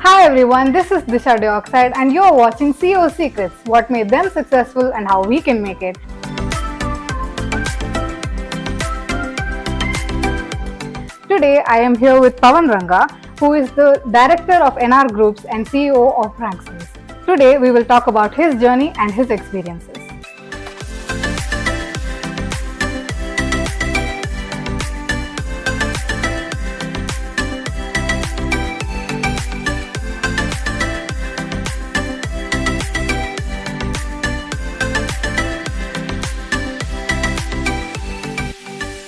Hi everyone, this is Disha Dioxide and you're watching CEO Secrets, what made them successful and how we can make it. Today I am here with Pavan Ranga, who is the Director of NR Groups and CEO of Rangsons. Today we will talk about his journey and his experiences.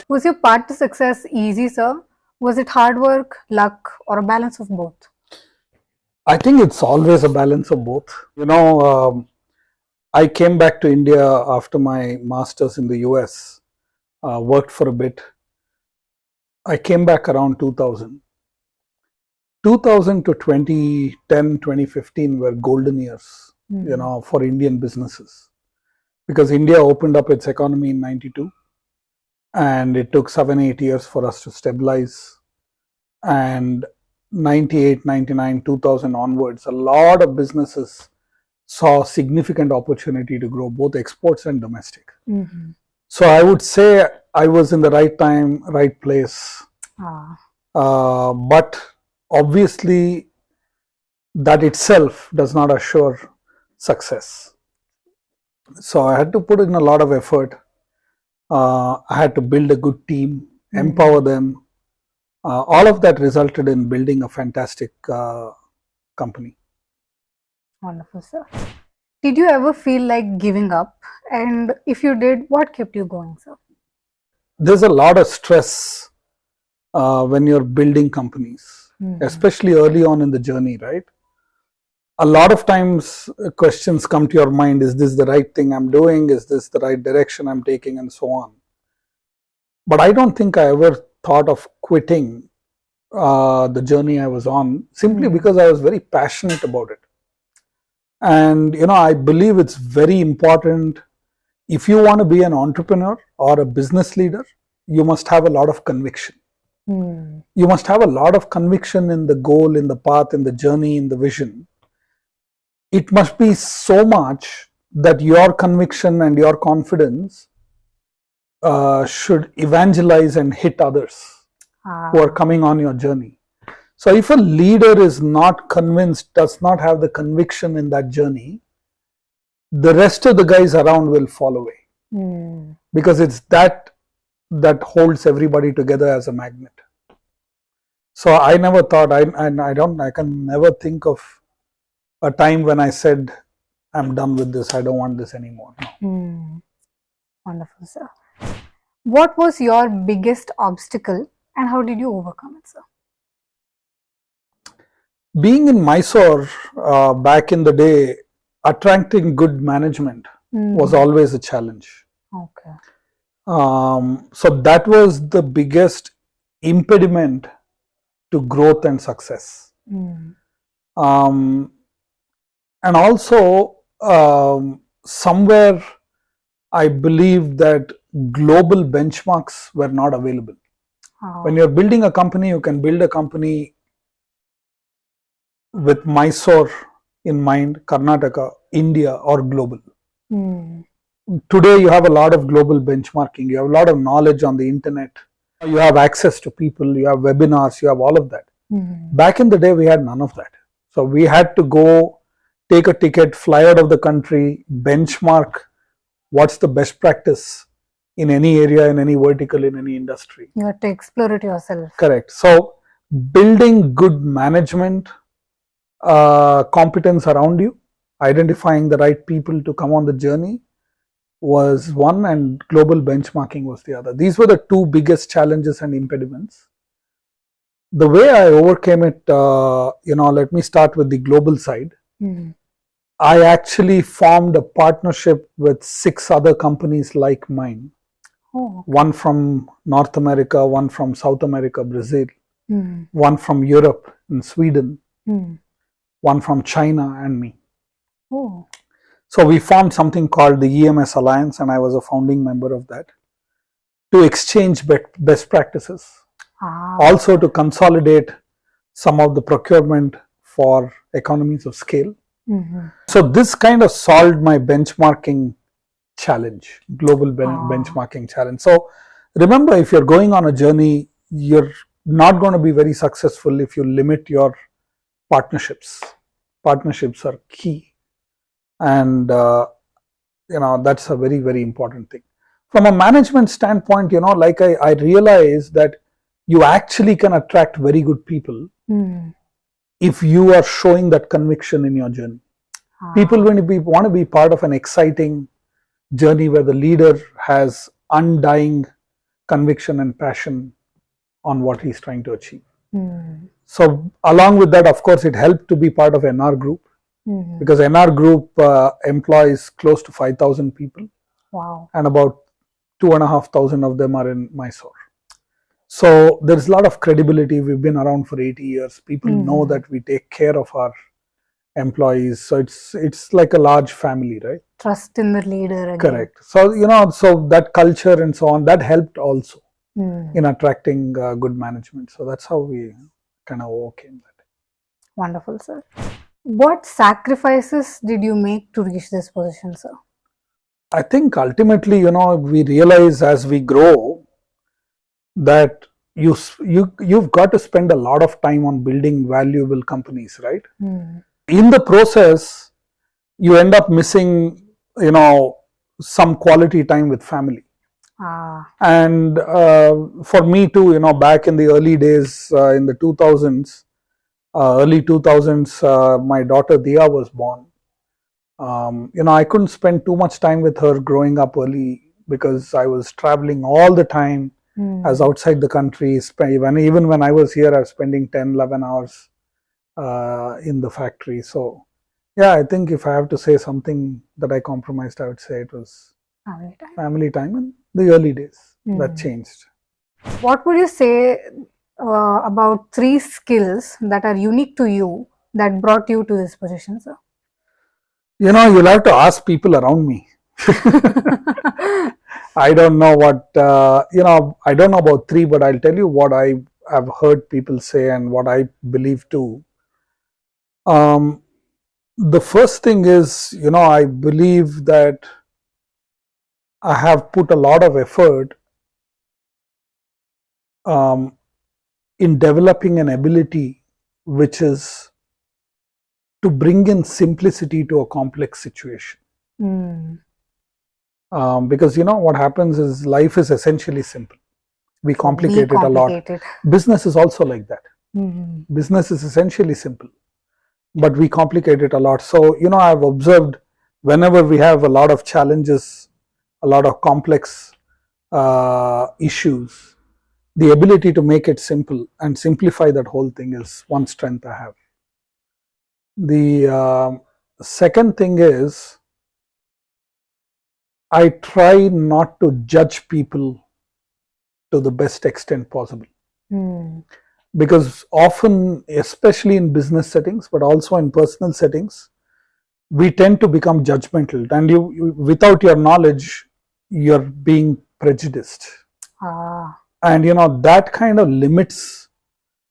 Was your path to success easy, sir? Was it hard work, luck, or a balance of both? I think it's always a balance of both. I came back to India after my master's in the US, worked for a bit. I came back around 2000. 2000 to 2010, 2015 were golden years, for Indian businesses. Because India opened up its economy in 92 and it took 7-8 years for us to stabilize. And 98, 99, 2000 onwards, a lot of businesses saw significant opportunity to grow both exports and domestic. Mm-hmm. So I would say I was in the right time, right place. But obviously that itself does not assure success. So I had to put in a lot of effort. I had to build a good team, empower them. All of that resulted in building a fantastic company. Wonderful, sir. Did you ever feel like giving up? And if you did, what kept you going, sir? There's a lot of stress when you're building companies, especially early on in the journey, right? A lot of times questions come to your mind, is this the right thing I'm doing? Is this the right direction I'm taking? And so on. But I don't think I ever thought of quitting the journey I was on, simply because I was very passionate about it. And I believe it's very important. If you want to be an entrepreneur or a business leader, you must have a lot of conviction. You must have a lot of conviction in the goal, in the path, in the journey, in the vision. It must be so much that your conviction and your confidence should evangelize and hit others who are coming on your journey. So if a leader is not convinced, does not have the conviction in that journey, the rest of the guys around will fall away. Because it's that holds everybody together as a magnet. So I never thought, I can never think of a time when I said, I'm done with this, I don't want this anymore. No. Wonderful, sir. What was your biggest obstacle and how did you overcome it, sir? Being in Mysore back in the day, attracting good management was always a challenge. Okay. So that was the biggest impediment to growth and success. And also, somewhere I believe that global benchmarks were not available. When you're building a company, you can build a company with Mysore in mind, Karnataka, India, or global. Today, you have a lot of global benchmarking. You have a lot of knowledge on the internet. You have access to people. You have webinars. You have all of that. Back in the day, we had none of that. So we had to go take a ticket, fly out of the country, benchmark what's the best practice in any area, in any vertical, in any industry. You have to explore it yourself. Correct. So building good management competence around you, identifying the right people to come on the journey was one, and global benchmarking was the other. These were the two biggest challenges and impediments. The way I overcame it, let me start with the global side. I actually formed a partnership with 6 other companies like mine. One from North America, one from South America, Brazil, one from Europe and Sweden, one from China, and me. So we formed something called the EMS Alliance, and I was a founding member of that, to exchange best practices. Also to consolidate some of the procurement for economies of scale. Mhm. So this kind of solved my benchmarking challenge, global benchmarking challenge. So remember, if you're going on a journey, you're not going to be very successful if you limit your partnerships. Partnerships are key, and that's a very, very important thing. From a management standpoint, like I realize that you actually can attract very good people if you are showing that conviction in your journey. People want to be part of an exciting journey where the leader has undying conviction and passion on what he's trying to achieve. So along with that, of course, it helped to be part of NR Group, because NR Group employs close to 5,000 people. Wow. And about 2,500 of them are in Mysore. So there's a lot of credibility. We've been around for 80 years. People know that we take care of our employees. So it's like a large family, right? Trust in the leader again. Correct. So, so that culture and so on, that helped also in attracting good management. So that's how we kind of overcame that. Wonderful, sir. What sacrifices did you make to reach this position, sir? I think ultimately, we realize as we grow that you've got to spend a lot of time on building valuable companies, right? In the process, you end up missing, some quality time with family. And for me too, back in the early days, in the 2000s, early 2000s, my daughter Dia was born. I couldn't spend too much time with her growing up early because I was traveling all the time. I was outside the country. Even when I was here, I was spending 10, 11 hours in the factory. So, yeah, I think if I have to say something that I compromised, I would say it was family time in the early days. That changed. What would you say about 3 skills that are unique to you that brought you to this position, sir? You'll have to ask people around me. I don't know what, I don't know about 3, but I'll tell you what I have heard people say and what I believe too. The first thing is, I believe that I have put a lot of effort in developing an ability which is to bring in simplicity to a complex situation. Because what happens is life is essentially simple. We complicate it a lot. Business is also like that. Business is essentially simple, but we complicate it a lot. So, I've observed whenever we have a lot of challenges, a lot of complex issues, the ability to make it simple and simplify that whole thing is one strength I have. The second thing is, I try not to judge people to the best extent possible. Because often, especially in business settings, but also in personal settings, we tend to become judgmental, and you without your knowledge, you're being prejudiced. And that kind of limits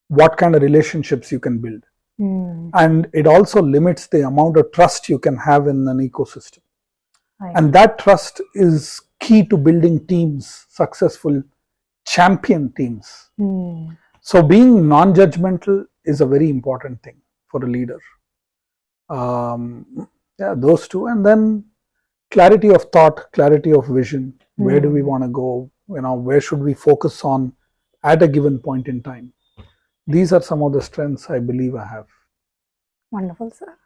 what kind of relationships you can build. And it also limits the amount of trust you can have in an ecosystem. And that trust is key to building teams, successful champion teams. So being non-judgmental is a very important thing for a leader. Yeah, those two. And then clarity of thought, clarity of vision. Where do we want to go? Where should we focus on at a given point in time? These are some of the strengths I believe I have. Wonderful, sir.